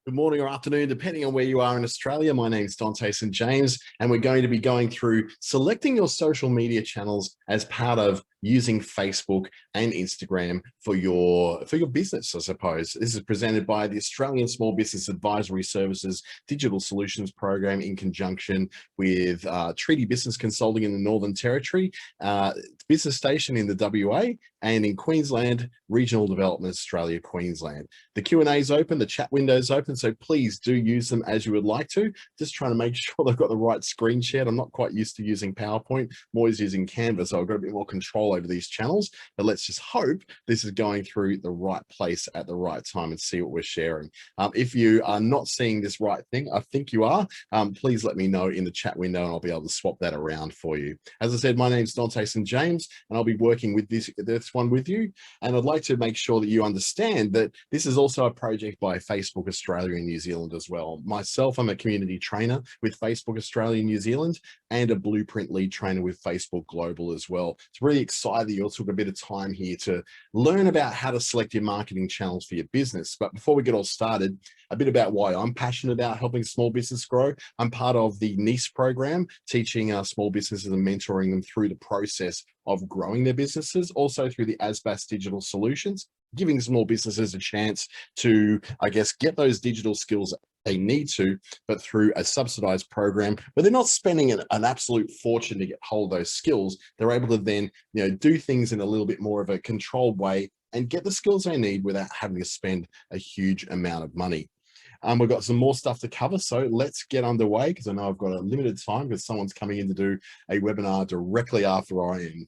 Good morning or afternoon, depending on where you are in Australia. My name is Dante St James, and we're going to be going through selecting your social media channels as part of using Facebook and Instagram for your business, I suppose. This is presented by the Australian Small Business Advisory Services Digital Solutions Program in conjunction with Treaty Business Consulting in the Northern Territory, Business Station in the WA, and in Queensland, Regional Development Australia, Queensland. The Q&A is open, the chat window is open, so please do use them as you would like to. Just trying to make sure they've got the right screen shared. I'm not quite used to using PowerPoint. I'm always using Canva, so I've got a bit more control over these channels. But let's just hope this is going through the right place at the right time and see what we're sharing. If you are not seeing this right thing, I think you are, please let me know in the chat window and I'll be able to swap that around for you. As I said, my name is Dante St James and I'll be working with this one with you. And I'd like to make sure that you understand that this is also a project by Facebook Australia and New Zealand as well. Myself, I'm a community trainer with Facebook Australia and New Zealand and a blueprint lead trainer with Facebook Global as well. It's really exciting that you all took a bit of time here to learn about how to select your marketing channels for your business. But before we get all started, a bit about why I'm passionate about helping small business grow. I'm part of the NICE program, teaching small businesses and mentoring them through the process of growing their businesses, also through the ASBAS Digital Solutions, giving small businesses a chance to, I guess, get those digital skills they need to, but through a subsidized program, but they're not spending an absolute fortune to get hold of those skills. They're able to then, do things in a little bit more of a controlled way and get the skills they need without having to spend a huge amount of money. We've got some more stuff to cover, so let's get underway because I know I've got a limited time because someone's coming in to do a webinar directly after I am.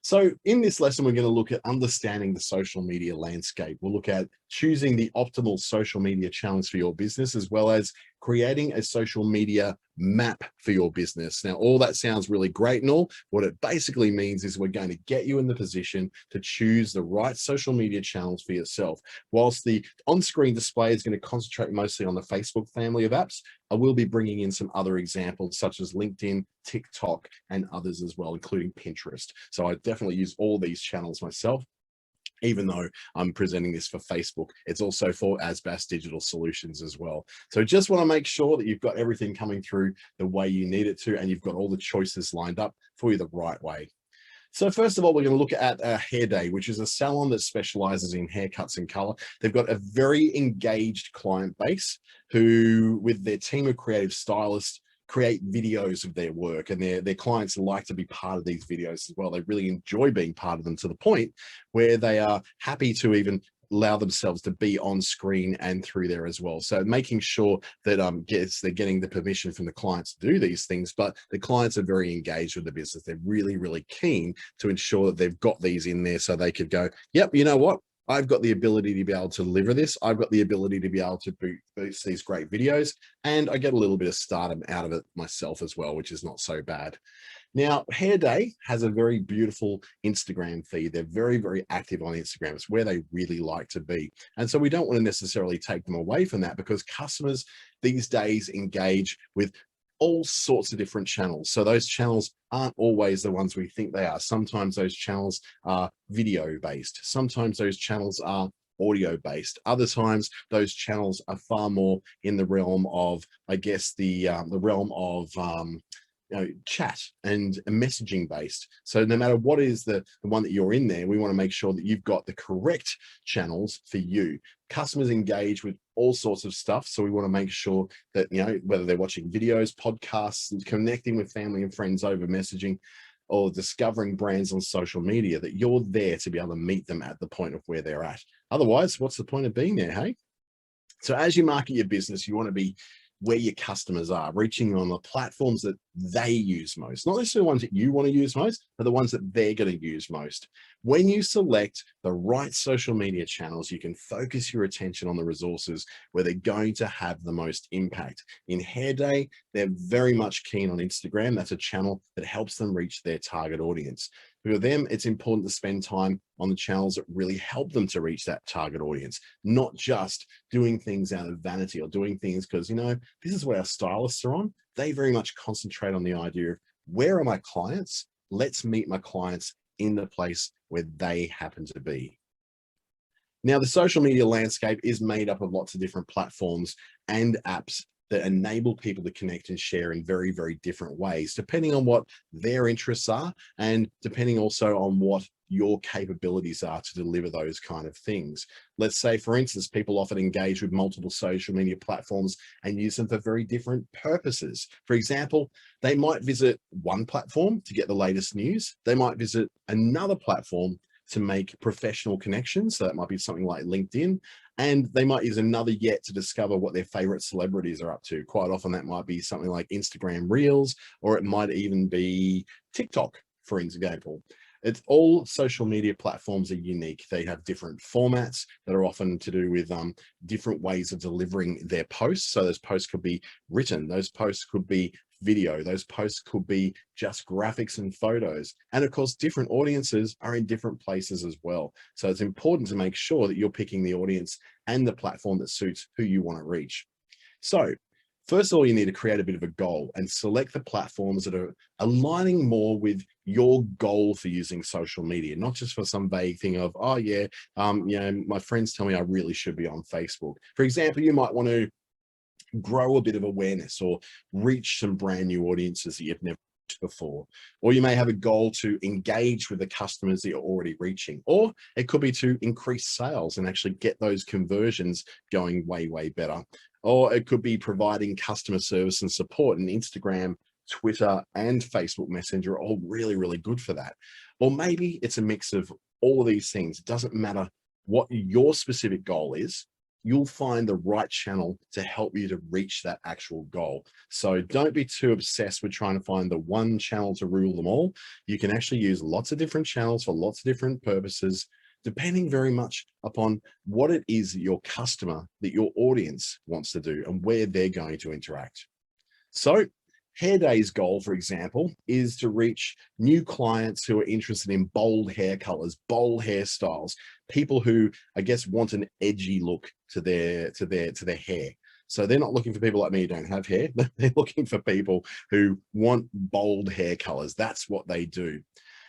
So in this lesson, we're going to look at understanding the social media landscape. We'll look at choosing the optimal social media channels for your business, as well as creating a social media map for your business. Now, all that sounds really great and all. What it basically means is we're going to get you in the position to choose the right social media channels for yourself. Whilst the on-screen display is going to concentrate mostly on the Facebook family of apps, I will be bringing in some other examples such as LinkedIn, TikTok, and others as well, including Pinterest. So I definitely use all these channels myself. Even though I'm presenting this for Facebook, it's also for ASBAS Digital Solutions as well. So just want to make sure that you've got everything coming through the way you need it to, and you've got all the choices lined up for you the right way. So first of all, we're going to look at Hair Day, which is a salon that specializes in haircuts and color. They've got a very engaged client base who, with their team of creative stylists, create videos of their work, and their clients like to be part of these videos as well. They really enjoy being part of them to the point where they are happy to even allow themselves to be on screen and through there as well. So making sure that they're getting the permission from the clients to do these things, but the clients are very engaged with the business. They're really, really keen to ensure that they've got these in there so they could go, yep, you know what? I've got the ability to be able to deliver this. I've got the ability to be able to boost these great videos, and I get a little bit of stardom out of it myself as well, which is not so bad. Now, Hair Day has a very beautiful Instagram feed. They're very, very active on Instagram. It's where they really like to be. And so we don't want to necessarily take them away from that, because customers these days engage with all sorts of different channels. So those channels aren't always the ones we think they are. Sometimes those channels are video based. Sometimes those channels are audio based. Other times those channels are far more in the realm of, I guess, the realm of chat and messaging based. So no matter what is the one that you're in there, we want to make sure that you've got the correct channels for you. Customers engage with all sorts of stuff, so we want to make sure that, whether they're watching videos, podcasts, and connecting with family and friends over messaging, or discovering brands on social media, that you're there to be able to meet them at the point of where they're at. Otherwise, what's the point of being there, hey? So as you market your business, you want to be where your customers are, reaching on the platforms that they use most, not necessarily the ones that you want to use most, but the ones that they're going to use most. When you select the right social media channels, you can focus your attention on the resources where they're going to have the most impact. In Hair Day, they're very much keen on Instagram. That's a channel that helps them reach their target audience. For them, it's important to spend time on the channels that really help them to reach that target audience, not just doing things out of vanity or doing things because, this is what our stylists are on. They very much concentrate on the idea of, where are my clients? Let's meet my clients in the place where they happen to be. Now, the social media landscape is made up of lots of different platforms and apps that enable people to connect and share in very, very different ways, depending on what their interests are and depending also on what your capabilities are to deliver those kind of things. Let's say, for instance, people often engage with multiple social media platforms and use them for very different purposes. For example, they might visit one platform to get the latest news. They might visit another platform to make professional connections. So that might be something like LinkedIn, and they might use another yet to discover what their favorite celebrities are up to. Quite often that might be something like Instagram Reels, or it might even be TikTok, for example. It's all social media platforms are unique. They have different formats that are often to do with different ways of delivering their posts. So those posts could be written, those posts could be video, those posts could be just graphics and photos. And of course, different audiences are in different places as well. So it's important to make sure that you're picking the audience and the platform that suits who you want to reach. So first of all, you need to create a bit of a goal and select the platforms that are aligning more with your goal for using social media, not just for some vague thing of, oh yeah, my friends tell me I really should be on Facebook. For example, you might want to grow a bit of awareness or reach some brand new audiences that you've never reached before. Or you may have a goal to engage with the customers that you're already reaching, or it could be to increase sales and actually get those conversions going way, way better. Or it could be providing customer service and support, and Instagram, Twitter, and Facebook Messenger are all really, really good for that. Or maybe it's a mix of all of these things. It doesn't matter what your specific goal is. You'll find the right channel to help you to reach that actual goal. So don't be too obsessed with trying to find the one channel to rule them all. You can actually use lots of different channels for lots of different purposes, depending very much upon what it is that your customer, that your audience wants to do and where they're going to interact. So Hair Day's goal, for example, is to reach new clients who are interested in bold hair colors, bold hairstyles, people who, I guess, want an edgy look to their hair. So they're not looking for people like me who don't have hair. They're looking for people who want bold hair colors. That's what they do.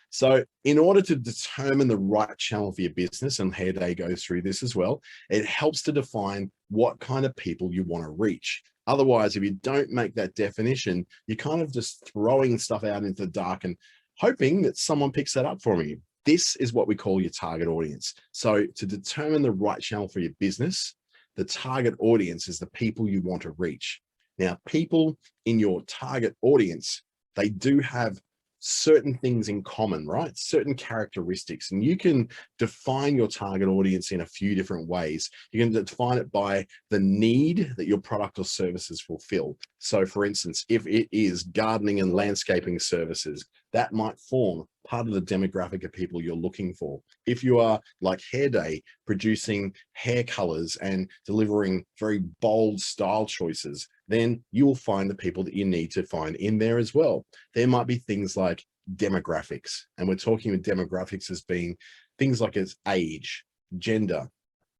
So in order to determine the right channel for your business, and Hair Day goes through this as well, it helps to define what kind of people you want to reach. Otherwise, if you don't make that definition, you're kind of just throwing stuff out into the dark and hoping that someone picks that up for you. This is what we call your target audience. So to determine the right channel for your business, the target audience is the people you want to reach. Now, people in your target audience, they do have certain things in common, right? Certain characteristics, and you can define your target audience in a few different ways. You can define it by the need that your product or services fulfill. So for instance, if it is gardening and landscaping services, that might form part of the demographic of people you're looking for. If you are like Hair Day, producing hair colors and delivering very bold style choices, then you will find the people that you need to find in there as well. There might be things like demographics, and we're talking with demographics as being things like its age, gender,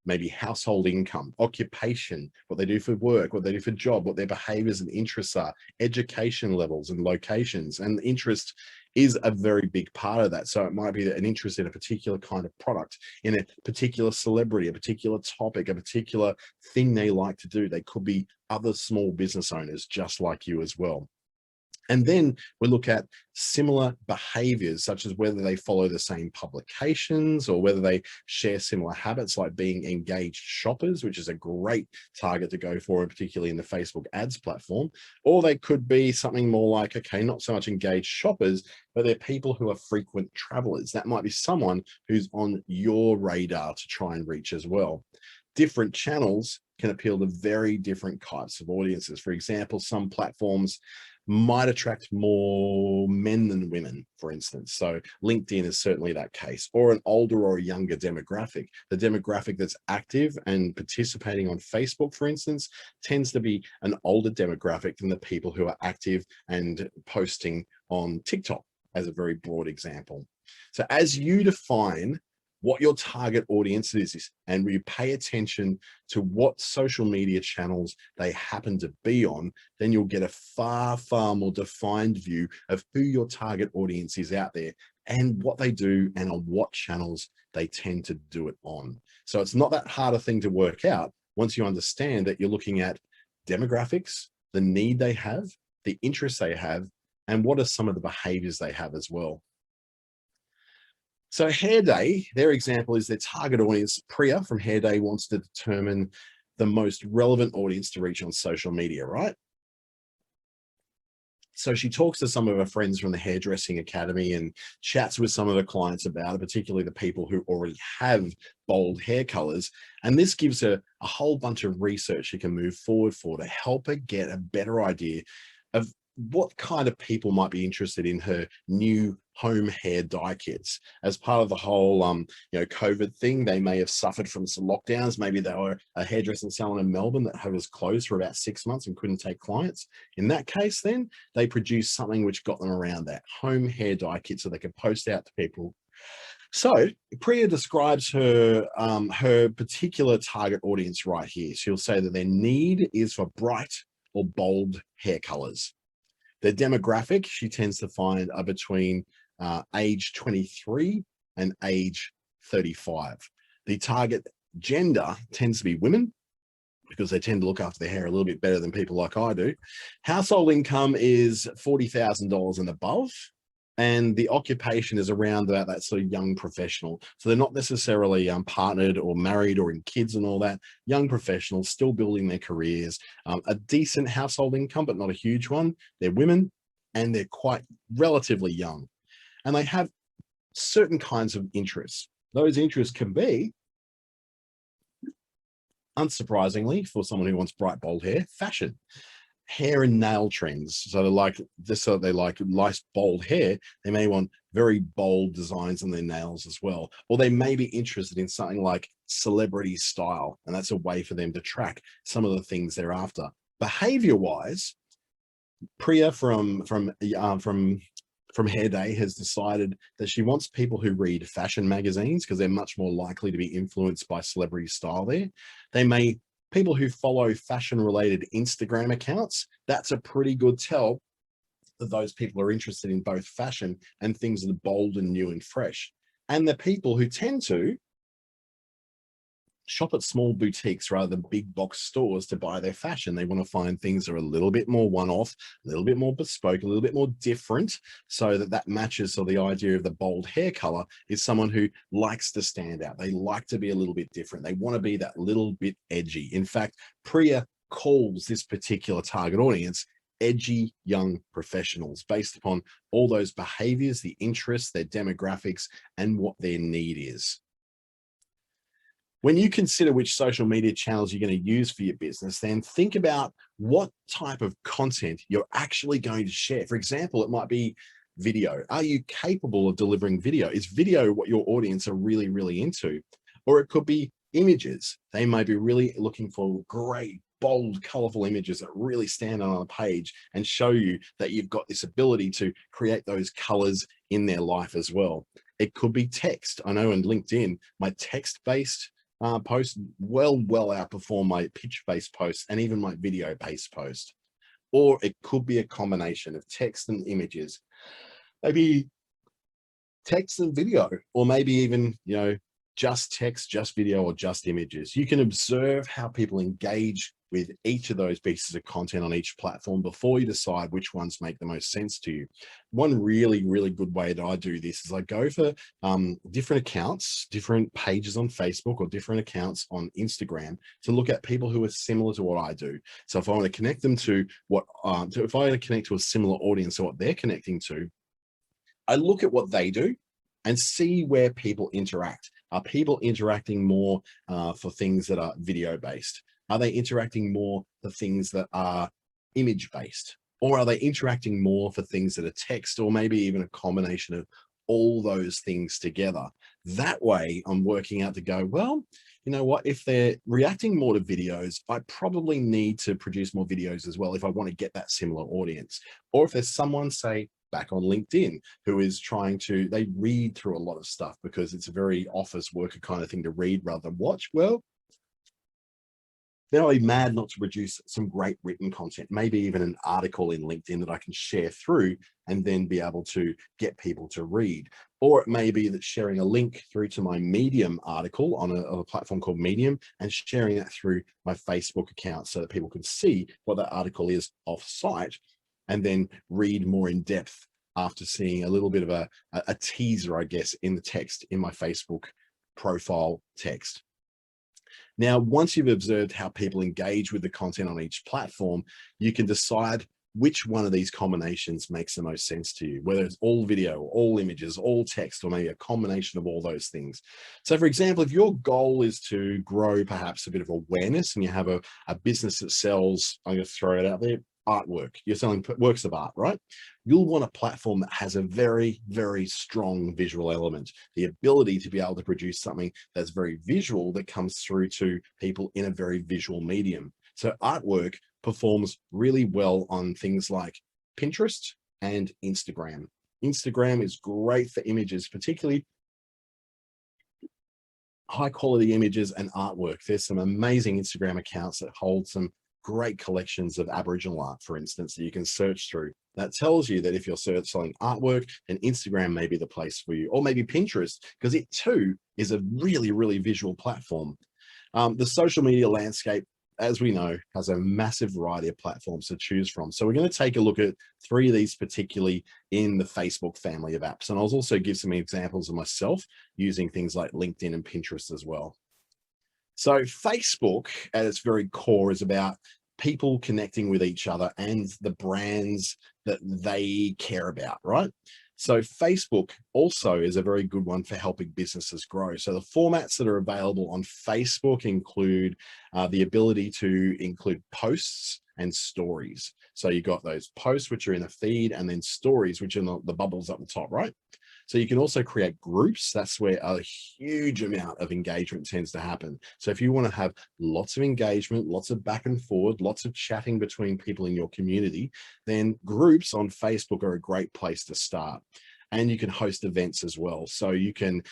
maybe household income, occupation, what they do for work, what they do for job, what their behaviors and interests are, education levels and locations. And interest is a very big part of that. So it might be an interest in a particular kind of product, in a particular celebrity, a particular topic, a particular thing they like to do. They could be other small business owners just like you as well. And then we look at similar behaviors, such as whether they follow the same publications or whether they share similar habits, like being engaged shoppers, which is a great target to go for, particularly in the Facebook ads platform. Or they could be something more like, okay, not so much engaged shoppers, but they're people who are frequent travelers. That might be someone who's on your radar to try and reach as well. Different channels can appeal to very different types of audiences. For example, some platforms might attract more men than women, for instance. So LinkedIn is certainly that case, or an older or a younger demographic. The demographic that's active and participating on Facebook, for instance, tends to be an older demographic than the people who are active and posting on TikTok, as a very broad example. So as you define what your target audience is, and we pay attention to what social media channels they happen to be on, then you'll get a far, far more defined view of who your target audience is out there and what they do and on what channels they tend to do it on. So it's not that hard a thing to work out once you understand that you're looking at demographics, the need they have, the interests they have, and what are some of the behaviors they have as well. So Hair Day, their example is their target audience. Priya from Hair Day wants to determine the most relevant audience to reach on social media, right? So she talks to some of her friends from the hairdressing academy and chats with some of her clients about it, particularly the people who already have bold hair colors. And this gives her a whole bunch of research she can move forward for to help her get a better idea of what kind of people might be interested in her new home hair dye kits. As part of the whole COVID thing, they may have suffered from some lockdowns. Maybe they were a hairdressing salon in Melbourne that was closed for about 6 months and couldn't take clients. In that case, then they produced something which got them around that home hair dye kit so they could post out to people. So Priya describes her her particular target audience right here. She'll say that their need is for bright or bold hair colors. Their demographic, she tends to find, are between age 23 and age 35. The target gender tends to be women because they tend to look after their hair a little bit better than people like I do. Household income is $40,000 and above. And the occupation is around about that sort of young professional. So they're not necessarily partnered or married or in kids and all that. Young professionals still building their careers, a decent household income, but not a huge one. They're women and they're quite relatively young. And they have certain kinds of interests. Those interests can be, unsurprisingly, for someone who wants bright, bold hair, fashion. Hair and nail trends. So they like this, so they like nice bold hair. They may want very bold designs on their nails as well. Or they may be interested in something like celebrity style. And that's a way for them to track some of the things they're after. Behavior wise, Priya from Hair Day has decided that she wants people who read fashion magazines because they're much more likely to be influenced by celebrity style there. People who follow fashion related Instagram accounts, that's a pretty good tell that those people are interested in both fashion and things that are bold and new and fresh. And the people who tend to shop at small boutiques rather than big box stores to buy their fashion. They want to find things that are a little bit more one-off, a little bit more bespoke, a little bit more different, so that matches. So the idea of the bold hair color is someone who likes to stand out. They like to be a little bit different. They want to be that little bit edgy. In fact, Priya calls this particular target audience edgy young professionals based upon all those behaviors, the interests, their demographics, and what their need is. When you consider which social media channels you're going to use for your business, then think about what type of content you're actually going to share. For example, it might be video. Are you capable of delivering video? Is video what your audience are really, really into? Or it could be images. They might be really looking for great, bold, colorful images that really stand out on a page and show you that you've got this ability to create those colors in their life as well. It could be text. I know in LinkedIn, my text-based posts well outperform my picture-based posts and even my video-based post. Or it could be a combination of text and images, maybe text and video, or maybe even, just text, just video, or just images. You can observe how people engage with each of those pieces of content on each platform before you decide which ones make the most sense to you. One really, really good way that I do this is I go for different accounts, different pages on Facebook or different accounts on Instagram to look at people who are similar to what I do. So if I want to connect them to if I want to connect to a similar audience to what they're connecting to, I look at what they do and see where people interact. Are people interacting more for things that are video based? Are they interacting more for things that are image based? Or are they interacting more for things that are text, or maybe even a combination of all those things together? That way I'm working out to go, well, you know what, if they're reacting more to videos, I probably need to produce more videos as well if I want to get that similar audience. Or if there's someone, say, back on LinkedIn, who is they read through a lot of stuff because it's a very office worker kind of thing to read rather than watch. Well, then I'll be mad not to produce some great written content, maybe even an article in LinkedIn that I can share through and then be able to get people to read. Or it may be that sharing a link through to my Medium article on a platform called Medium and sharing that through my Facebook account so that people can see what that article is off-site and then read more in depth after seeing a little bit of a teaser, I guess, in the text in my Facebook profile text. Now, once you've observed how people engage with the content on each platform, you can decide which one of these combinations makes the most sense to you, whether it's all video, all images, all text, or maybe a combination of all those things. So for example, if your goal is to grow perhaps a bit of awareness and you have a business that sells, I'm going to throw it out there, artwork, you're selling works of art, right? You'll want a platform that has a very, very strong visual element, the ability to be able to produce something that's very visual that comes through to people in a very visual medium. So artwork performs really well on things like Pinterest and Instagram. Instagram is great for images, particularly high quality images and artwork. There's some amazing Instagram accounts that hold some great collections of Aboriginal art, for instance, that you can search through. That tells you that if you're selling artwork, then Instagram may be the place for you, or maybe Pinterest, because it too is a really, really visual platform. The social media landscape, as we know, has a massive variety of platforms to choose from. So we're going to take a look at 3 of these, particularly in the Facebook family of apps. And I'll also give some examples of myself using things like LinkedIn and Pinterest as well. So Facebook at its very core is about people connecting with each other and the brands that they care about, right? So Facebook also is a very good one for helping businesses grow. So the formats that are available on Facebook include the ability to include posts and stories. So you've got those posts, which are in a feed, and then stories, which are the bubbles up the top, right? So you can also create groups. That's where a huge amount of engagement tends to happen. So if you want to have lots of engagement, lots of back and forward, lots of chatting between people in your community, then groups on Facebook are a great place to start. And you can host events as well. So you can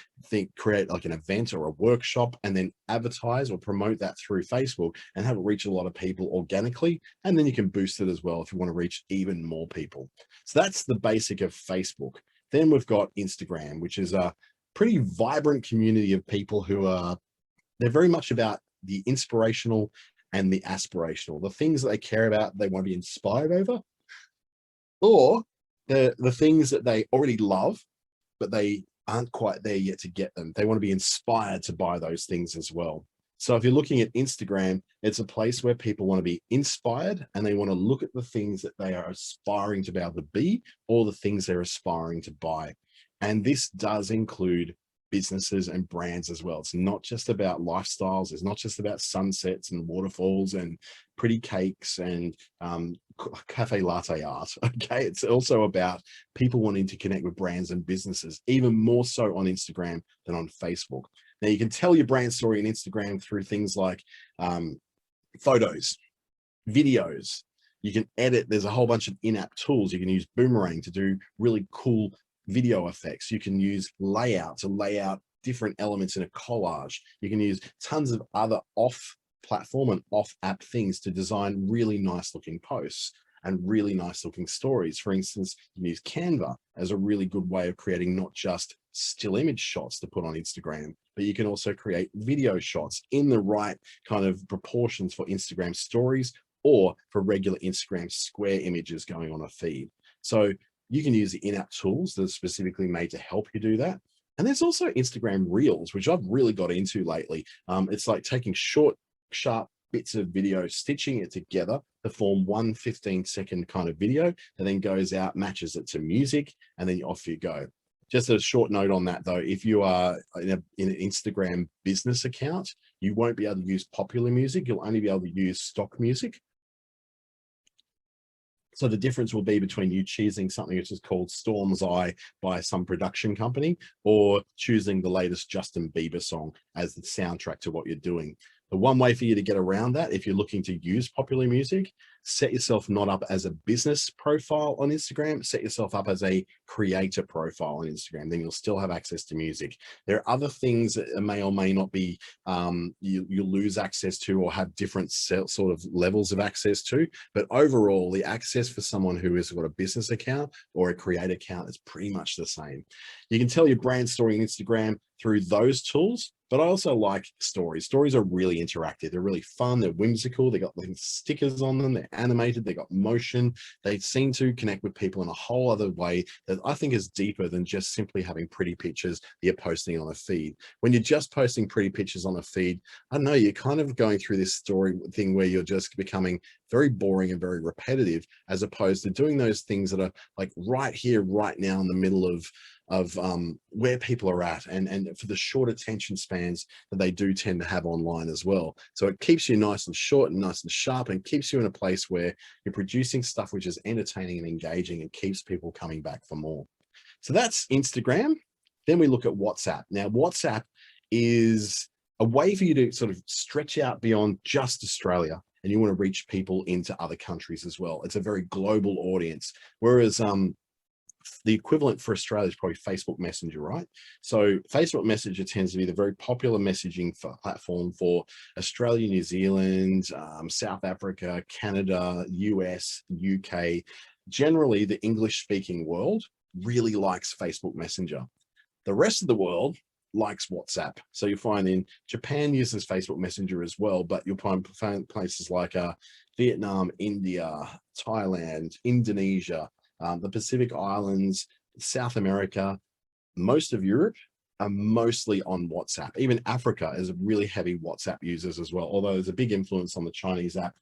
create like an event or a workshop and then advertise or promote that through Facebook and have it reach a lot of people organically. And then you can boost it as well if you want to reach even more people. So that's the basic of Facebook. Then we've got Instagram, which is a pretty vibrant community of people who they're very much about the inspirational and the aspirational, the things that they care about, they want to be inspired over, or the things that they already love, but they aren't quite there yet to get them. They want to be inspired to buy those things as well. So if you're looking at Instagram, it's a place where people want to be inspired and they want to look at the things that they are aspiring to be able to be, or the things they're aspiring to buy. And this does include businesses and brands as well. It's not just about lifestyles. It's not just about sunsets and waterfalls and pretty cakes and cafe latte art. Okay. It's also about people wanting to connect with brands and businesses, even more so on Instagram than on Facebook. Now you can tell your brand story on Instagram through things like photos, videos. You can edit. There's a whole bunch of in-app tools. You can use Boomerang to do really cool video effects. You can use layout to lay out different elements in a collage. You can use tons of other off-platform and off-app things to design really nice looking posts and really nice looking stories. For instance, you can use Canva as a really good way of creating not just still image shots to put on Instagram, but you can also create video shots in the right kind of proportions for Instagram stories or for regular Instagram square images going on a feed. So you can use the in-app tools that are specifically made to help you do that. And there's also Instagram Reels, which I've really got into lately. It's like taking short, sharp bits of video, stitching it together to form one 15-second kind of video that then goes out, matches it to music, and then off you go. Just a short note on that though, if you are in an Instagram business account, you won't be able to use popular music. You'll only be able to use stock music. So the difference will be between you choosing something which is called Storm's Eye by some production company, or choosing the latest Justin Bieber song as the soundtrack to what you're doing. The one way for you to get around that, if you're looking to use popular music, set yourself not up as a business profile on Instagram, set yourself up as a creator profile on Instagram, then you'll still have access to music. There are other things that may or may not be, you lose access to or have different sort of levels of access to, but overall the access for someone who has got a business account or a creator account is pretty much the same. You can tell your brand story on Instagram through those tools, but I also like stories. Stories are really interactive. They're really fun. They're whimsical. They got stickers on them. They're animated. They got motion. They seem to connect with people in a whole other way that I think is deeper than just simply having pretty pictures that you're posting on a feed. When you're just posting pretty pictures on a feed, I don't know, you're kind of going through this story thing where you're just becoming very boring and very repetitive, as opposed to doing those things that are like right here, right now in the middle of where people are at, and for the short attention spans that they do tend to have online as well. So it keeps you nice and short and nice and sharp, and keeps you in a place where you're producing stuff which is entertaining and engaging and keeps people coming back for more. So that's Instagram. Then we look at WhatsApp. Now, WhatsApp is a way for you to sort of stretch out beyond just Australia, and you want to reach people into other countries as well. It's a very global audience, whereas the equivalent for Australia is probably Facebook Messenger, right? So Facebook Messenger tends to be the very popular messaging platform for Australia, New Zealand, South Africa, Canada, US, UK. Generally, the English-speaking world really likes Facebook Messenger. The rest of the world likes WhatsApp. So you'll find in Japan uses Facebook Messenger as well, but you'll find places like Vietnam, India, Thailand, Indonesia, the Pacific Islands, South America, most of Europe are mostly on WhatsApp. Even Africa is really heavy WhatsApp users as well, although there's a big influence on the Chinese app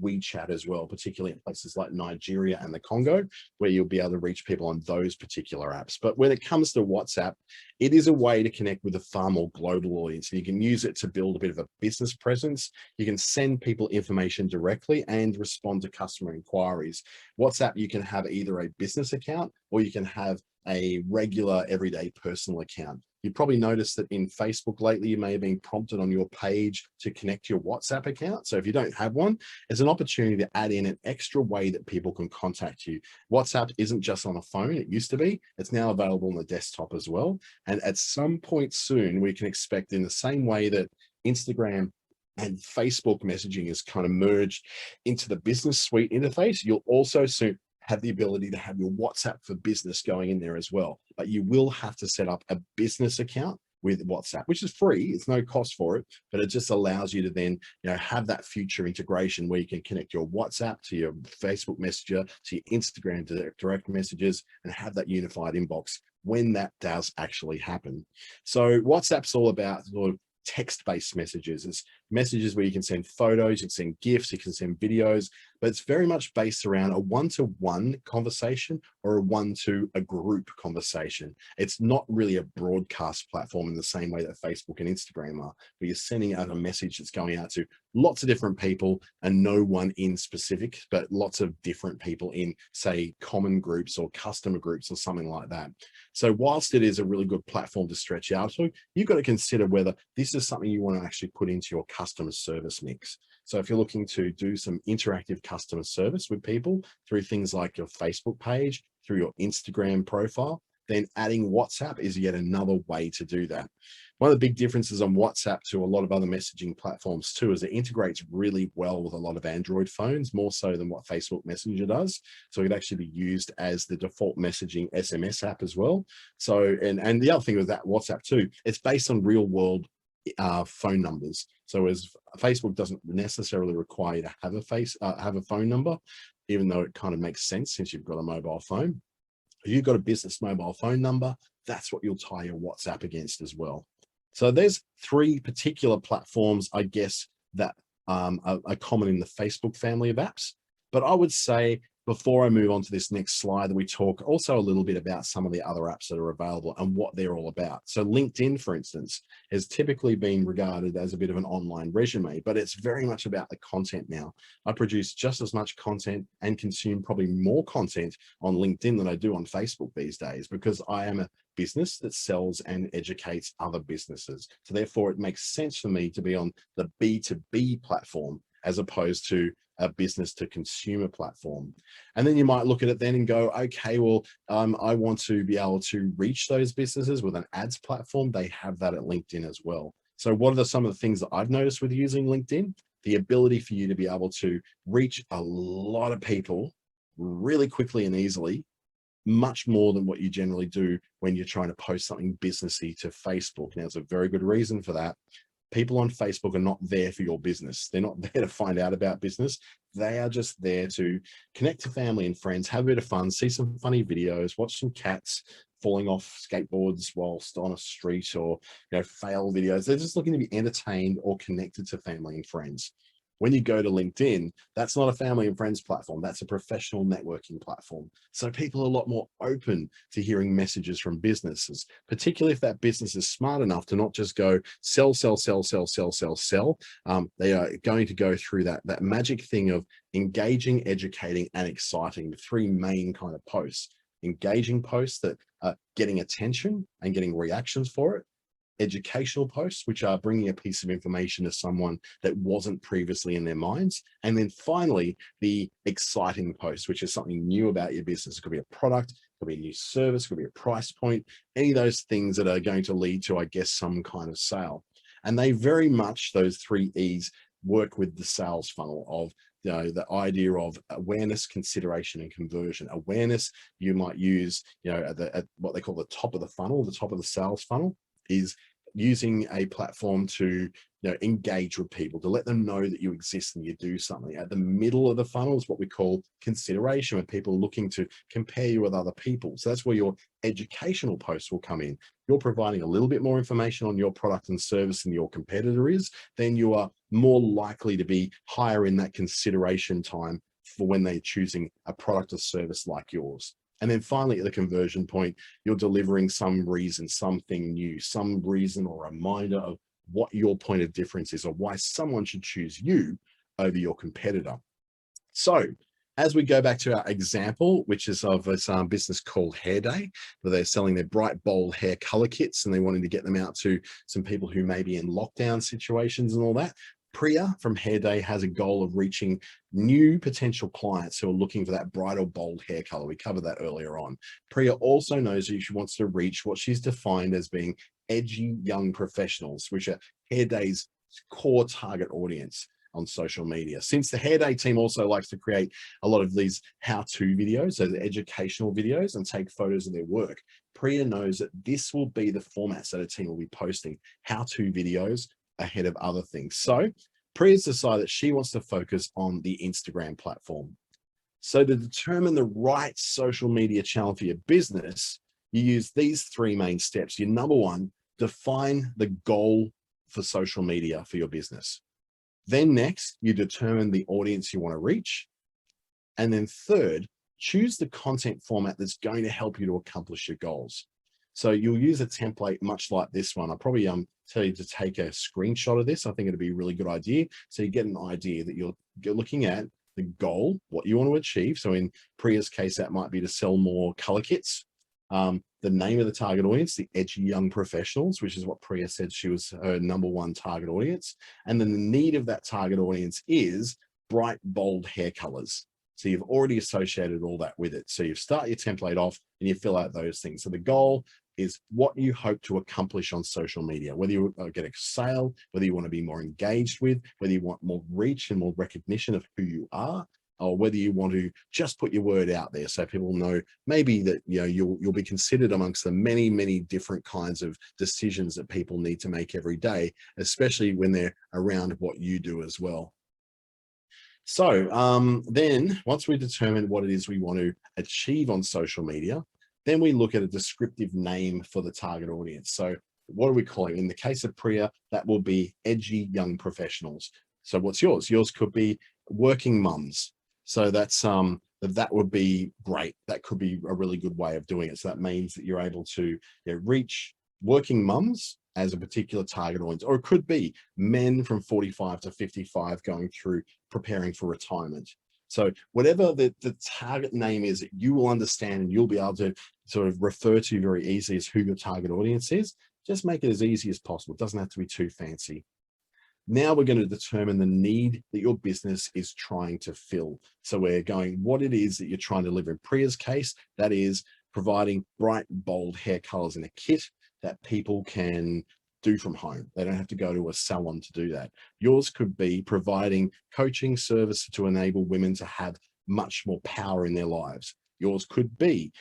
WeChat as well, particularly in places like Nigeria and the Congo, where you'll be able to reach people on those particular apps. But when it comes to WhatsApp, it is a way to connect with a far more global audience. And you can use it to build a bit of a business presence. You can send people information directly and respond to customer inquiries. WhatsApp, you can have either a business account or you can have a regular everyday personal account. You probably noticed that in Facebook lately, you may have been prompted on your page to connect your WhatsApp account. So if you don't have one, it's an opportunity to add in an extra way that people can contact you. WhatsApp isn't just on a phone, it used to be. It's now available on the desktop as well. And at some point soon, we can expect, in the same way that Instagram and Facebook messaging is kind of merged into the business suite interface, you'll also soon have the ability to have your WhatsApp for business going in there as well. But you will have to set up a business account with WhatsApp, which is free. It's no cost for it, but it just allows you to then, have that future integration where you can connect your WhatsApp to your Facebook Messenger, to your Instagram direct messages, and have that unified inbox when that does actually happen. So WhatsApp's all about sort of text-based messages. It's messages where you can send photos, you can send GIFs, you can send videos, but it's very much based around a one-to-one conversation or a one-to-a-group conversation. It's not really a broadcast platform in the same way that Facebook and Instagram are, where you're sending out a message that's going out to lots of different people and no one in specific, but lots of different people in, say, common groups or customer groups or something like that. So whilst it is a really good platform to stretch out to, you've got to consider whether this is something you want to actually put into your customer service mix. So if you're looking to do some interactive customer service with people through things like your Facebook page, through your Instagram profile, then adding WhatsApp is yet another way to do that. One of the big differences on WhatsApp to a lot of other messaging platforms too is it integrates really well with a lot of Android phones, more so than what Facebook Messenger does. So it could actually be used as the default messaging SMS app as well. So, and the other thing with that WhatsApp too, it's based on real world phone numbers. So as Facebook doesn't necessarily require you to have a phone number, even though it kind of makes sense since you've got a mobile phone. If you've got a business mobile phone number, that's what you'll tie your WhatsApp against as well. So there's three particular platforms, I guess, that are common in the Facebook family of apps. But I would say before I move on to this next slide, that we talk also a little bit about some of the other apps that are available and what they're all about. So LinkedIn, for instance, has typically been regarded as a bit of an online resume, but it's very much about the content now. I produce just as much content and consume probably more content on LinkedIn than I do on Facebook these days, because I am a business that sells and educates other businesses. So therefore, it makes sense for me to be on the B2B platform as opposed to a business to consumer platform. And then you might look at it then and go, okay, well, I want to be able to reach those businesses with an ads platform. They have that at LinkedIn as well. So what are some of the things that I've noticed with using LinkedIn? The ability for you to be able to reach a lot of people really quickly and easily, much more than what you generally do when you're trying to post something businessy to Facebook. Now, there's a very good reason for that. People on Facebook are not there for your business. They're not there to find out about business. They are just there to connect to family and friends, have a bit of fun, see some funny videos, watch some cats falling off skateboards whilst on a street, or fail videos. They're just looking to be entertained or connected to family and friends. When you go to LinkedIn, that's not a family and friends platform. That's a professional networking platform. So people are a lot more open to hearing messages from businesses, particularly if that business is smart enough to not just go sell, sell, sell, sell, sell, sell, sell. They are going to go through that magic thing of engaging, educating, and exciting, the three main kind of posts. Engaging posts that are getting attention and getting reactions for it. Educational posts, which are bringing a piece of information to someone that wasn't previously in their minds. And then finally, the exciting post, which is something new about your business. It could be a product, it could be a new service, it could be a price point, any of those things that are going to lead to, I guess, some kind of sale. And they very much, those three E's, work with the sales funnel of the idea of awareness, consideration, and conversion. Awareness, you might use, at what they call the top of the funnel, the top of the sales funnel, is using a platform to engage with people, to let them know that you exist and you do something. At the middle of the funnel is what we call consideration, when people are looking to compare you with other people. So that's where your educational posts will come in. You're providing a little bit more information on your product and service than your competitor is, then you are more likely to be higher in that consideration time for when they're choosing a product or service like yours. And then finally, at the conversion point, you're delivering some reason, something new, some reason or reminder of what your point of difference is, or why someone should choose you over your competitor. So as we go back to our example, which is of this business called Hair Day, where they're selling their bright, bold hair color kits, and they wanted to get them out to some people who may be in lockdown situations and all that. Priya from Hair Day has a goal of reaching new potential clients who are looking for that bright or bold hair color. We covered that earlier on. Priya also knows that she wants to reach what she's defined as being edgy young professionals, which are Hair Day's core target audience on social media. Since the Hair Day team also likes to create a lot of these how-to videos, so the educational videos, and take photos of their work, Priya knows that this will be the format that a team will be posting how-to videos ahead of other things. So Priya's decided that she wants to focus on the Instagram platform. So to determine the right social media channel for your business, you use these three main steps. Your number one, define the goal for social media for your business. Then next, you determine the audience you want to reach. And then third, choose the content format that's going to help you to accomplish your goals. So you'll use a template much like this one. I'll probably tell you to take a screenshot of this. I think it'd be a really good idea. So you get an idea that you're looking at the goal, what you want to achieve. So in Priya's case, that might be to sell more color kits. The name of the target audience, the edgy young professionals, which is what Priya said she was her number one target audience. And then the need of that target audience is bright, bold hair colors. So you've already associated all that with it. So you start your template off and you fill out those things. So the goal is what you hope to accomplish on social media, whether you get a sale, whether you want to be more engaged with, whether you want more reach and more recognition of who you are, or whether you want to just put your word out there so people know maybe that you'll be considered amongst the many, many different kinds of decisions that people need to make every day, especially when they're around what you do as well. So then once we determine what it is we want to achieve on social media, then we look at a descriptive name for the target audience. So what are we calling? In the case of Priya, that will be edgy young professionals. So what's yours? Yours could be working mums. So that's that would be great. That could be a really good way of doing it. So that means that you're able to reach working mums as a particular target audience, or it could be men from 45 to 55 going through preparing for retirement. So whatever the target name is, you will understand and you'll be able to sort of refer to very easily as who your target audience is. Just make it as easy as possible. It doesn't have to be too fancy. Now we're going to determine the need that your business is trying to fill. So we're going, what it is that you're trying to deliver. In Priya's case, that is providing bright, bold hair colors in a kit that people can do from home. They don't have to go to a salon to do that. Yours could be providing coaching service to enable women to have much more power in their lives. Yours could be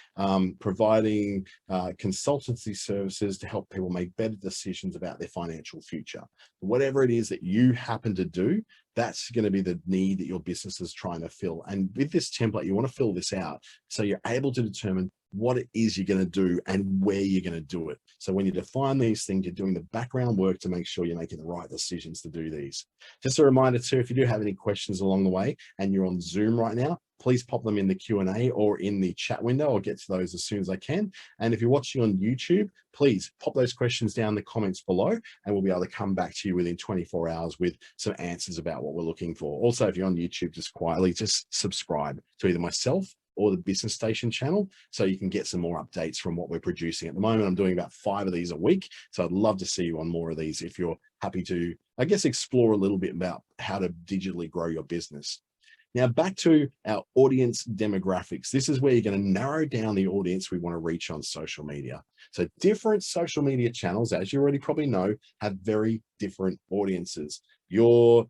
providing consultancy services to help people make better decisions about their financial future. Whatever it is that you happen to do, that's going to be the need that your business is trying to fill. And with this template, you want to fill this out so you're able to determine what it is you're going to do and where you're going to do it. So when you define these things, you're doing the background work to make sure you're making the right decisions to do these. Just a reminder too, if you do have any questions along the way and you're on Zoom right now, please pop them in the Q&A or in the chat window. I'll get to those as soon as I can. And if you're watching on YouTube, please pop those questions down in the comments below and we'll be able to come back to you within 24 hours with some answers about what we're looking for. Also, if you're on YouTube, just quietly, just subscribe to either myself or the Business Station channel so you can get some more updates from what we're producing. At the moment, I'm doing about 5 of these a week. So I'd love to see you on more of these if you're happy to, I guess, explore a little bit about how to digitally grow your business. Now, back to our audience demographics. This is where you're going to narrow down the audience we want to reach on social media. So different social media channels, as you already probably know, have very different audiences. Your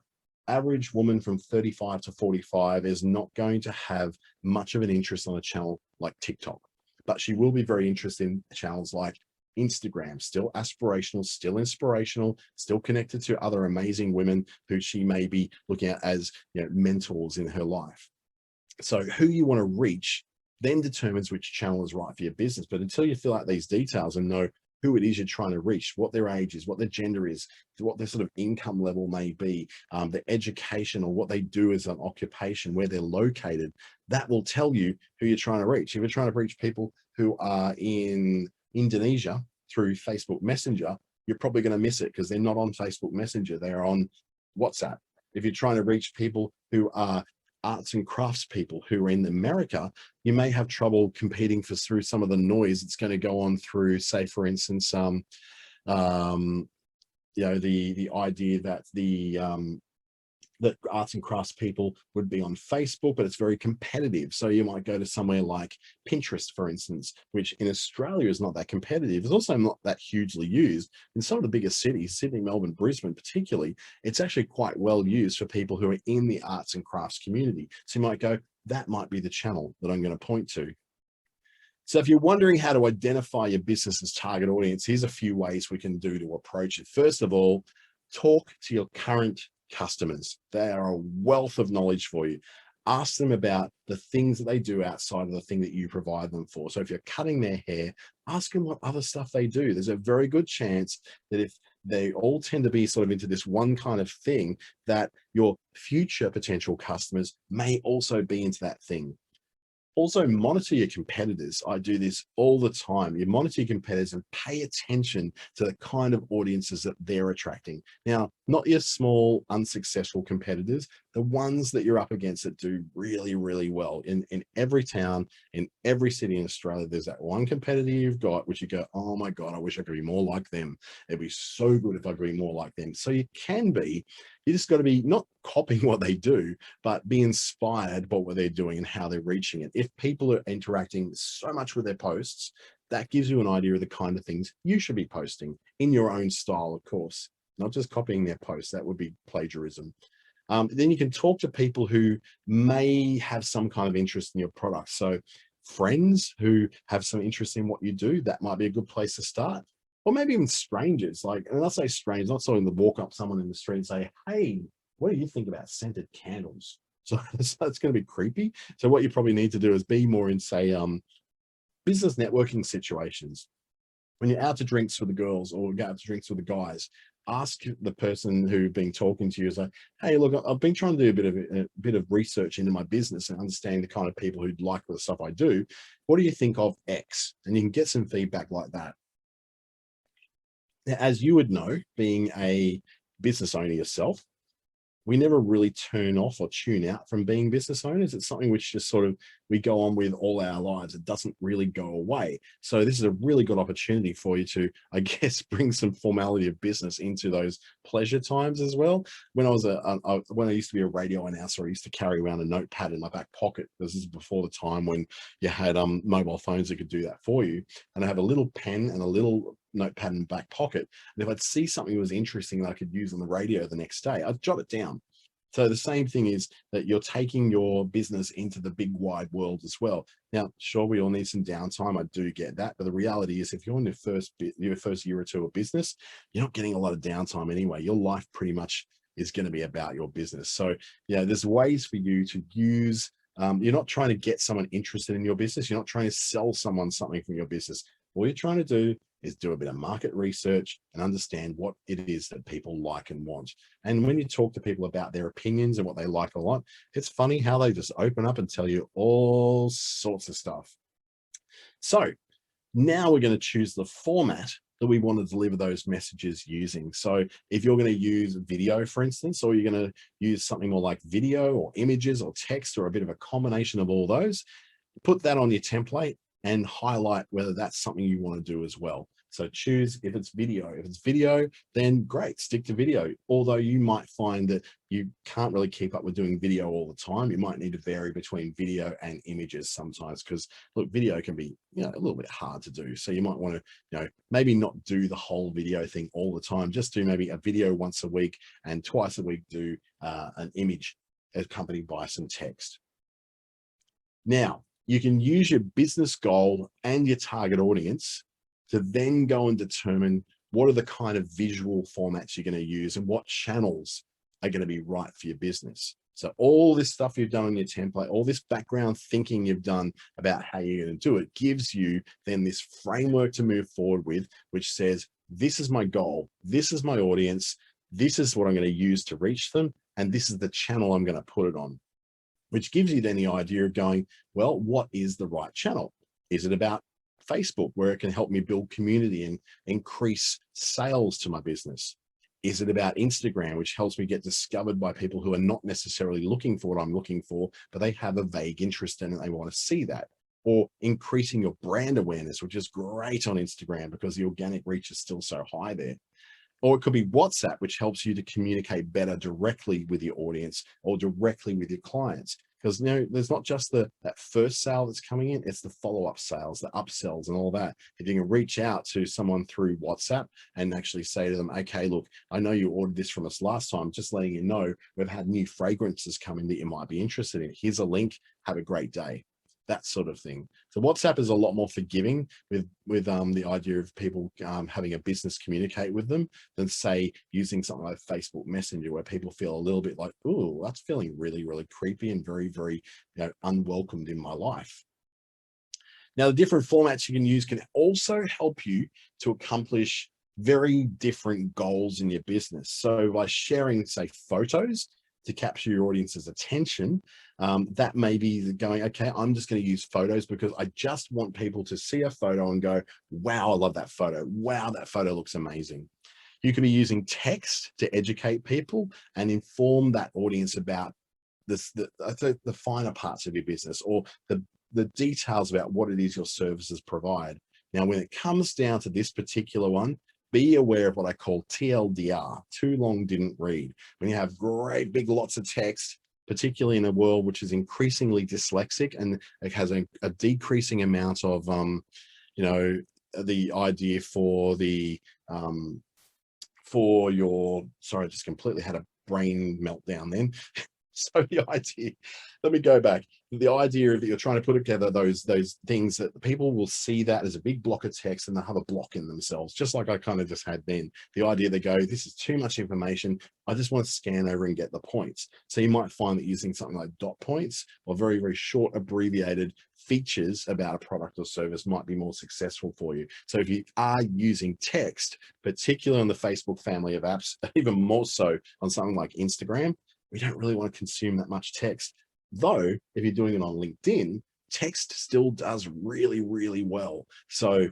average woman from 35 to 45 is not going to have much of an interest on a channel like TikTok, but she will be very interested in channels like Instagram, still aspirational, still inspirational, still connected to other amazing women who she may be looking at as mentors in her life. So who you want to reach then determines which channel is right for your business. But until you fill out these details and know who it is you're trying to reach, what their age is, what their gender is, what their sort of income level may be, their education or what they do as an occupation, where they're located, that will tell you who you're trying to reach. If you're trying to reach people who are in Indonesia through Facebook Messenger, you're probably going to miss it because they're not on Facebook Messenger, they're on WhatsApp. If you're trying to reach people who are arts and crafts people who are in America, you may have trouble competing through some of the noise that's going to go on through, say, for instance, the idea that that arts and crafts people would be on Facebook, but it's very competitive. So you might go to somewhere like Pinterest, for instance, which in Australia is not that competitive. It's also not that hugely used. In some of the biggest cities, Sydney, Melbourne, Brisbane particularly, it's actually quite well used for people who are in the arts and crafts community. So you might go, that might be the channel that I'm going to point to. So if you're wondering how to identify your business's target audience, here's a few ways we can do to approach it. First of all, talk to your current customers. They are a wealth of knowledge for you. Ask them about the things that they do outside of the thing that you provide them for. So if you're cutting their hair, ask them what other stuff they do. There's a very good chance that if they all tend to be sort of into this one kind of thing, that your future potential customers may also be into that thing. Also, monitor your competitors. I do this all the time. You monitor your competitors and pay attention to the kind of audiences that they're attracting. Now, not your small, unsuccessful competitors, the ones that you're up against that do really, really well. In every town, in every city in Australia, there's that one competitor you've got, which you go, oh my God, I wish I could be more like them. It'd be so good if I could be more like them. So you can be, you just got to be not copying what they do, but be inspired by what they're doing and how they're reaching it. If people are interacting so much with their posts, that gives you an idea of the kind of things you should be posting in your own style, of course, not just copying their posts. That would be plagiarism. Then you can talk to people who may have some kind of interest in your product. So friends who have some interest in what you do, that might be a good place to start. Or maybe even strangers, like, and I'll say strangers, not something to walk up someone in the street and say, hey, what do you think about scented candles? So that's going to be creepy. So what you probably need to do is be more in, say, business networking situations. When you're out to drinks with the girls or go out to drinks with the guys, ask the person who's been talking to you, is like, hey, look, I've been trying to do a bit of research into my business and understand the kind of people who'd like the stuff I do. What do you think of X? And you can get some feedback like that. Now, as you would know, being a business owner yourself, we never really turn off or tune out from being business owners. It's something which just sort of we go on with all our lives. It doesn't really go away. So this is a really good opportunity for you to, I guess, bring some formality of business into those pleasure times as well. When I was when I used to be a radio announcer, I used to carry around a notepad in my back pocket. This is before the time when you had mobile phones that could do that for you. And I have a little pen and a little notepad in the back pocket. And if I'd see something that was interesting that I could use on the radio the next day, I'd jot it down. So the same thing is that you're taking your business into the big wide world as well. Now, sure, we all need some downtime. I do get that. But the reality is if you're in your first year or two of business, you're not getting a lot of downtime anyway. Your life pretty much is going to be about your business. So yeah, there's ways for you to use, you're not trying to get someone interested in your business. You're not trying to sell someone something from your business. All you're trying to do is do a bit of market research and understand what it is that people like and want. And when you talk to people about their opinions and what they like a lot, it's funny how they just open up and tell you all sorts of stuff. So now we're going to choose the format that we want to deliver those messages using. So if you're going to use video, for instance, or you're going to use something more like video or images or text or a bit of a combination of all those, put that on your template and highlight whether that's something you want to do as well. So choose if it's video. If it's video, then great, stick to video. Although you might find that you can't really keep up with doing video all the time. You might need to vary between video and images sometimes, because look, video can be, a little bit hard to do. So you might want to, maybe not do the whole video thing all the time. Just do maybe a video once a week, and twice a week do an image accompanied by some text. Now, you can use your business goal and your target audience to then go and determine what are the kind of visual formats you're going to use and what channels are going to be right for your business. So all this stuff you've done on your template, all this background thinking you've done about how you're going to do it, gives you then this framework to move forward with, which says, this is my goal, this is my audience, this is what I'm going to use to reach them, and this is the channel I'm going to put it on. Which gives you then the idea of going, well, what is the right channel? Is it about Facebook, where it can help me build community and increase sales to my business? Is it about Instagram, which helps me get discovered by people who are not necessarily looking for what I'm looking for, but they have a vague interest in it and they want to see that? Or increasing your brand awareness, which is great on Instagram because the organic reach is still so high there. Or it could be WhatsApp, which helps you to communicate better directly with your audience or directly with your clients. Because there's not just that first sale that's coming in, it's the follow-up sales, the upsells and all that. If you can reach out to someone through WhatsApp and actually say to them, okay, look, I know you ordered this from us last time, just letting you know, we've had new fragrances come in that you might be interested in. Here's a link, have a great day. That sort of thing. So WhatsApp is a lot more forgiving with the idea of people having a business communicate with them than, say, using something like Facebook Messenger, where people feel a little bit like, oh, that's feeling really, really creepy and very, very unwelcomed in my life. Now, the different formats you can use can also help you to accomplish very different goals in your business. So by sharing, say, photos to capture your audience's attention, that may be going, okay, I'm just going to use photos because I just want people to see a photo and go, wow, I love that photo. Wow, that photo looks amazing. You could be using text to educate people and inform that audience about the finer parts of your business, or the details about what it is your services provide. Now, when it comes down to this particular one, be aware of what I call TLDR, too long didn't read. When you have great big lots of text, particularly in a world which is increasingly dyslexic and it has a decreasing amount of, the idea for sorry, I just completely had a brain meltdown then. So the idea, let me go back. The idea that you're trying to put together those things that people will see that as a big block of text and they'll have a block in themselves, just like I kind of just had then. The idea they go, this is too much information. I just want to scan over and get the points. So you might find that using something like dot points or very, very short abbreviated features about a product or service might be more successful for you. So if you are using text, particularly on the Facebook family of apps, even more so on something like Instagram, we don't really want to consume that much text. Though, if you're doing it on LinkedIn, text still does really, really well. So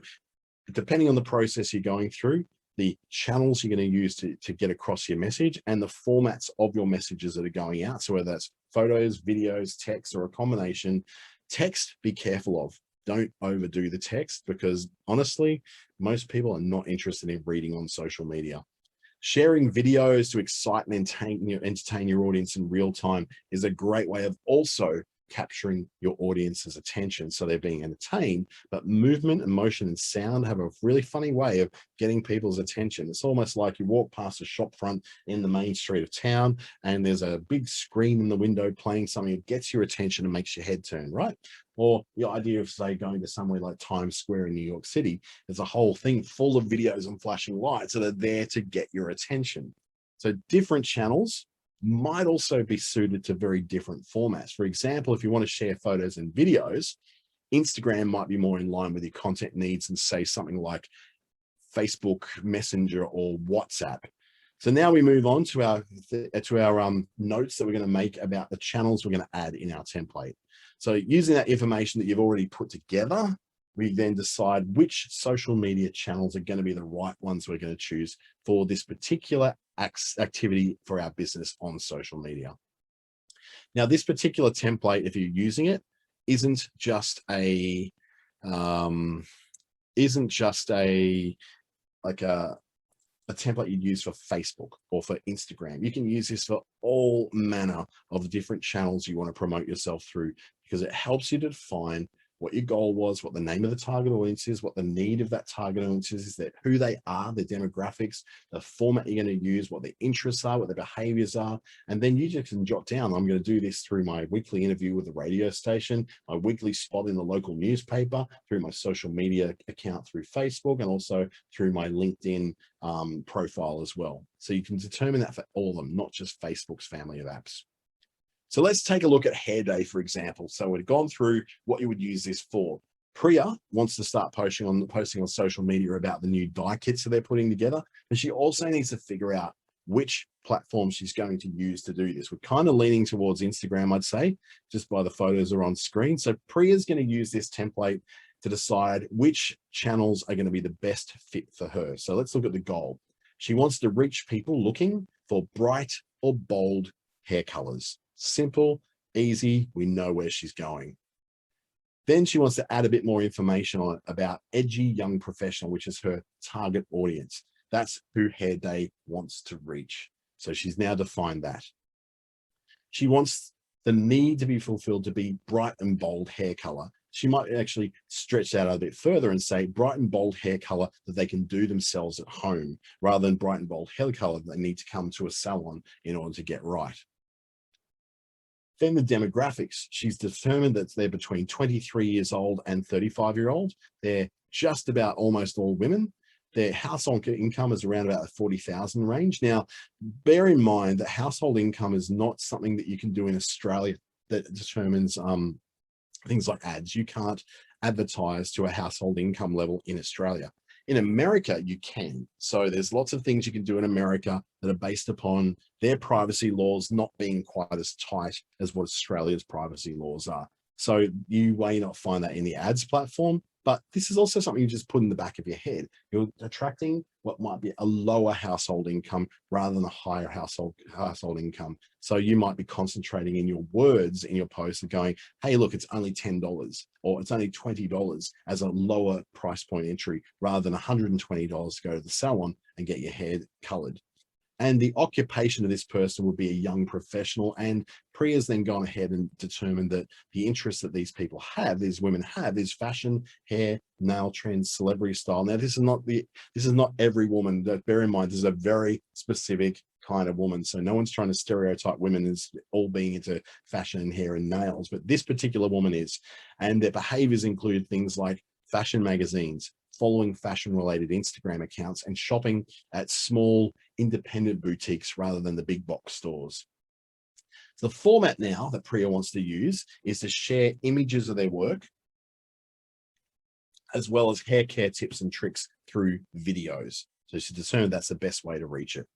depending on the process you're going through, the channels you're going to use to get across your message and the formats of your messages that are going out. So whether that's photos, videos, text, or a combination, text, be careful of. Don't overdo the text because honestly, most people are not interested in reading on social media. Sharing videos to excite and entertain your audience in real time is a great way of also capturing your audience's attention so they're being entertained. But movement and motion and sound have a really funny way of getting people's attention. It's almost like you walk past a shop front in the main street of town and there's a big screen in the window playing something that gets your attention and makes your head turn, right? Or the idea of, say, going to somewhere like Times Square in New York City, there's a whole thing full of videos and flashing lights that are there to get your attention. So different channels might also be suited to very different formats. For example, if you want to share photos and videos, Instagram might be more in line with your content needs and say something like Facebook Messenger or WhatsApp. So now we move on to our notes that we're going to make about the channels we're going to add in our template. So using that information that you've already put together, we then decide which social media channels are going to be the right ones we're going to choose for this particular activity for our business on social media. Now, this particular template, if you're using it, isn't just a template you'd use for Facebook or for Instagram. You can use this for all manner of different channels you want to promote yourself through because it helps you to define what your goal was, what the name of the target audience is, what the need of that target audience is that who they are, their demographics, the format you're going to use, what their interests are, what their behaviors are. And then you just can jot down, I'm going to do this through my weekly interview with the radio station, my weekly spot in the local newspaper, through my social media account through Facebook, and also through my LinkedIn profile as well. So you can determine that for all of them, not just Facebook's family of apps. So let's take a look at Hair Day, for example. So we've gone through what you would use this for. Priya wants to start posting on social media about the new dye kits that they're putting together. And she also needs to figure out which platform she's going to use to do this. We're kind of leaning towards Instagram, I'd say, just by the photos are on screen. So Priya's going to use this template to decide which channels are going to be the best fit for her. So let's look at the goal. She wants to reach people looking for bright or bold hair colors. Simple, easy, we know where she's going. Then she wants to add a bit more information on it about edgy young professional, which is her target audience. That's who Hair Day wants to reach. So she's now defined that. She wants the need to be fulfilled to be bright and bold hair color. She might actually stretch that out a bit further and say bright and bold hair color that they can do themselves at home, rather than bright and bold hair color that they need to come to a salon in order to get right. Then the demographics, she's determined that they're between 23 years old and 35-year-old. They're just about almost all women. Their household income is around about the 40,000 range. Now, bear in mind that household income is not something that you can do in Australia that determines things like ads. You can't advertise to a household income level in Australia. In America, you can. So there's lots of things you can do in America that are based upon their privacy laws not being quite as tight as what Australia's privacy laws are. So you may not find that in the ads platform, but this is also something you just put in the back of your head. You're attracting what might be a lower household income rather than a higher household income. So you might be concentrating in your words in your post and going, hey, look, it's only $10 or it's only $20 as a lower price point entry rather than $120 to go to the salon and get your hair colored. And the occupation of this person would be a young professional. And Priya's then gone ahead and determined that the interest that these people have, these women have, is fashion, hair, nail trends, celebrity style. Now, this is not every woman. Bear in mind, this is a very specific kind of woman. So no one's trying to stereotype women as all being into fashion and hair and nails, but this particular woman is. And their behaviors include things like fashion magazines, following fashion-related Instagram accounts, and shopping at small independent boutiques rather than the big box stores. So the format now that Priya wants to use is to share images of their work, as well as hair care tips and tricks through videos. So she determined that's the best way to reach it.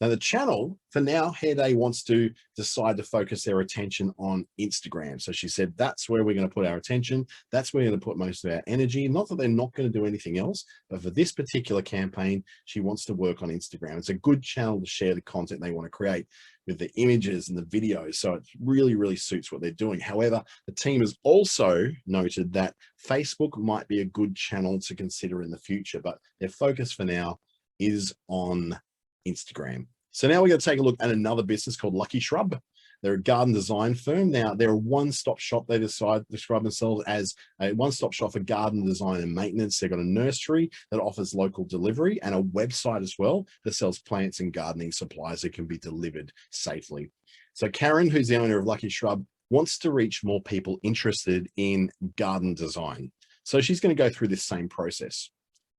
Now the channel, for now, Hair Day wants to decide to focus their attention on Instagram. So she said, that's where we're going to put our attention. That's where we're going to put most of our energy. Not that they're not going to do anything else, but for this particular campaign, she wants to work on Instagram. It's a good channel to share the content they want to create with the images and the videos. So it really, really suits what they're doing. However, the team has also noted that Facebook might be a good channel to consider in the future, but their focus for now is on Instagram. So now we're going to take a look at another business called Lucky Shrub. They're a garden design firm. Now they're a one-stop shop. They describe themselves as a one-stop shop for garden design and maintenance. They've got a nursery that offers local delivery and a website as well that sells plants and gardening supplies that can be delivered safely. So Karen, who's the owner of Lucky Shrub, wants to reach more people interested in garden design. So she's going to go through this same process.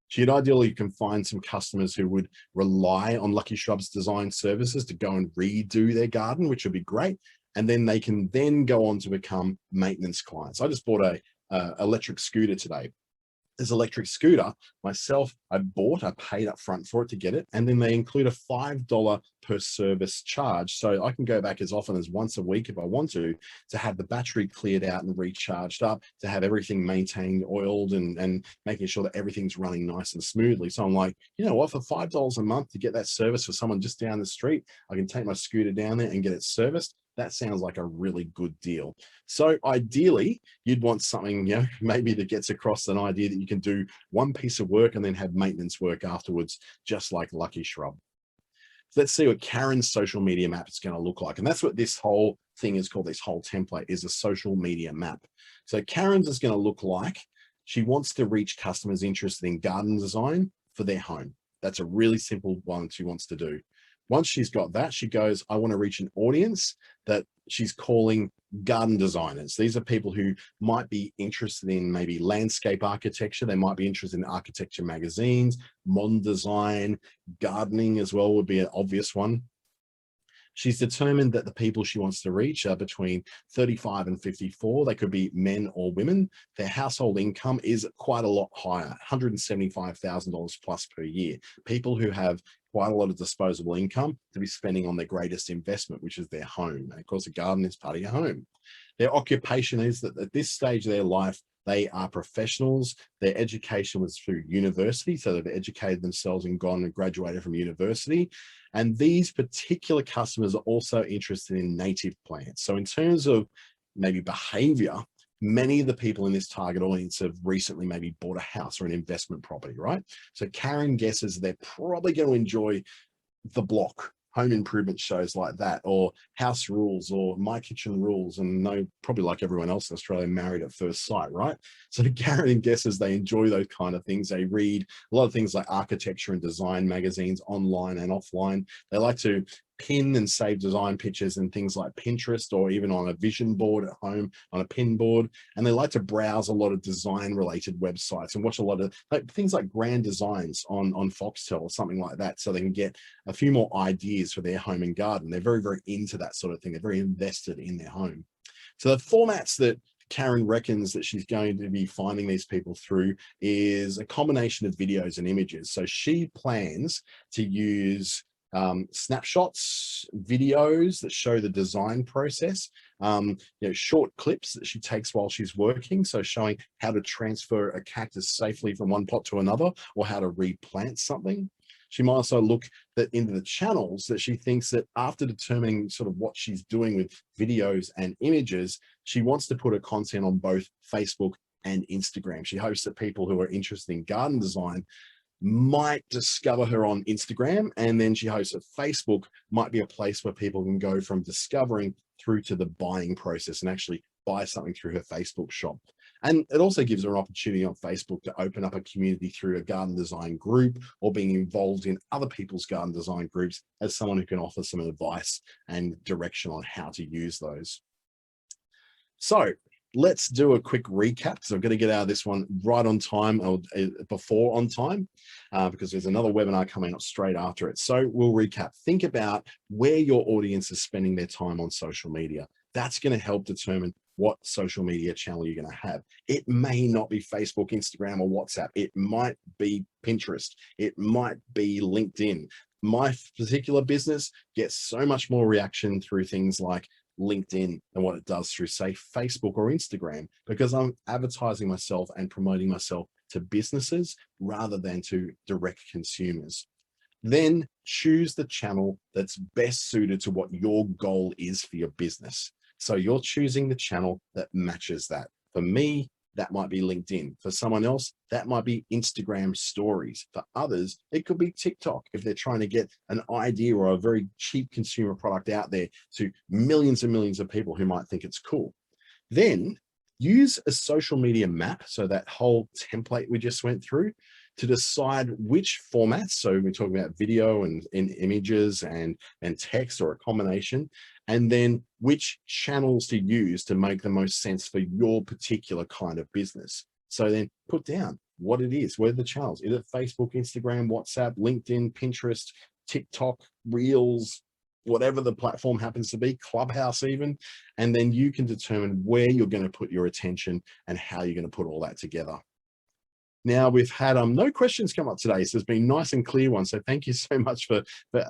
She'd ideally can find some customers who would rely on Lucky Shrub's design services to go and redo their garden, which would be great. And then they can then go on to become maintenance clients. I just bought a electric scooter today. This electric scooter, myself, I paid up front for it to get it. And then they include a $5 per service charge. So I can go back as often as once a week if I want to have the battery cleared out and recharged up, to have everything maintained, oiled, and making sure that everything's running nice and smoothly. So I'm like, you know what, for $5 a month to get that service for someone just down the street, I can take my scooter down there and get it serviced. That sounds like a really good deal. So ideally, you'd want something, you know, maybe that gets across an idea that you can do one piece of work and then have maintenance work afterwards, just like Lucky Shrub. So let's see what Karen's social media map is going to look like. And that's what this whole thing is called. This whole template is a social media map. So Karen's is going to look like she wants to reach customers interested in garden design for their home. That's a really simple one she wants to do. Once she's got that, she goes, I want to reach an audience that she's calling garden designers. These are people who might be interested in maybe landscape architecture. They might be interested in architecture magazines, modern design, gardening as well would be an obvious one. She's determined that the people she wants to reach are between 35 and 54. They could be men or women. Their household income is quite a lot higher, $175,000 plus per year. People who have quite a lot of disposable income to be spending on their greatest investment, which is their home. And of course, a garden is part of your home. Their occupation is that at this stage of their life, they are professionals. Their education was through university, so they've educated themselves and gone and graduated from university. And these particular customers are also interested in native plants. So in terms of maybe behavior, many of the people in this target audience have recently maybe bought a house or an investment property, right? So Karen guesses they're probably going to enjoy The Block, home improvement shows like that, or House Rules, or My Kitchen Rules, and no, probably like everyone else in Australia, Married at First Sight, right? So Karen guesses they enjoy those kind of things. They read a lot of things like architecture and design magazines online and offline. They like to pin and save design pictures and things like Pinterest, or even on a vision board at home on a pin board. And they like to browse a lot of design related websites and watch a lot of things like Grand Designs on Foxtel or something like that, so they can get a few more ideas for their home and garden. They're very, very into that sort of thing. They're very invested in their home. So the formats that Karen reckons that she's going to be finding these people through is a combination of videos and images. So she plans to use snapshots, videos that show the design process, short clips that she takes while she's working. So showing how to transfer a cactus safely from one pot to another, or how to replant something. She might also look into the channels that she thinks that, after determining sort of what she's doing with videos and images, she wants to put her content on both Facebook and Instagram. She hopes that people who are interested in garden design might discover her on Instagram, and then she hopes that Facebook might be a place where people can go from discovering through to the buying process and actually buy something through her Facebook shop. And it also gives her an opportunity on Facebook to open up a community through a garden design group or being involved in other people's garden design groups as someone who can offer some advice and direction on how to use those. So let's do a quick recap, because I've got to get out of this one right on time, or before on time, because there's another webinar coming up straight after it. So we'll recap. Think about where your audience is spending their time on social media. That's going to help determine what social media channel you're going to have. It may not be Facebook, Instagram, or WhatsApp. It might be Pinterest. It might be LinkedIn. My particular business gets so much more reaction through things like LinkedIn than what it does through, say, Facebook or Instagram, because I'm advertising myself and promoting myself to businesses rather than to direct consumers. Then choose the channel that's best suited to what your goal is for your business. So you're choosing the channel that matches that. For me, that might be LinkedIn. For someone else, that might be Instagram stories. For others, it could be TikTok if they're trying to get an idea or a very cheap consumer product out there to millions and millions of people who might think it's cool. Then use a social media map, so that whole template we just went through, to decide which formats. So we're talking about video and images and text, or a combination, and then which channels to use to make the most sense for your particular kind of business. So then put down what it is, what are the channels? Is it Facebook, Instagram, WhatsApp, LinkedIn, Pinterest, TikTok, Reels, whatever the platform happens to be, Clubhouse even, and then you can determine where you're going to put your attention and how you're going to put all that together. Now, we've had no questions come up today, so it's been nice and clear one. So thank you so much for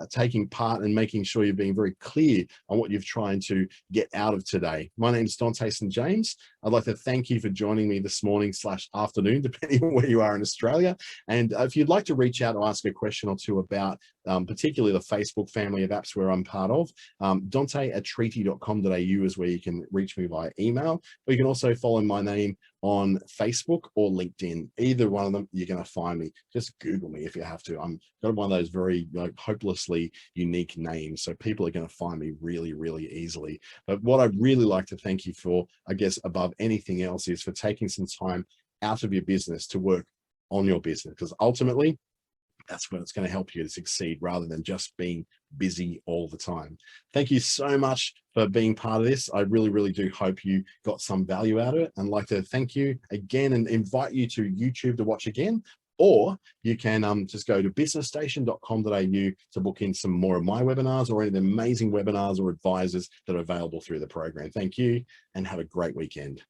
taking part and making sure you're being very clear on what you're trying to get out of today. My name is Dante St James. I'd like to thank you for joining me this morning / afternoon, depending on where you are in Australia. And if you'd like to reach out or ask a question or two about particularly the Facebook family of apps where I'm part of, dante@treaty.com.au is where you can reach me via email, or you can also follow my name on Facebook or LinkedIn. Either one of them, you're going to find me. Just Google me if you have to. I'm got one of those very hopelessly unique names, so people are going to find me really, really easily. But what I'd really like to thank you for, I guess, above anything else, is for taking some time out of your business to work on your business, because ultimately that's when it's going to help you to succeed, rather than just being busy all the time. Thank you so much for being part of this. I really, really do hope you got some value out of it, and like to thank you again and invite you to YouTube to watch again, or you can just go to businessstation.com.au to book in some more of my webinars, or any of the amazing webinars or advisors that are available through the program. Thank you, and have a great weekend.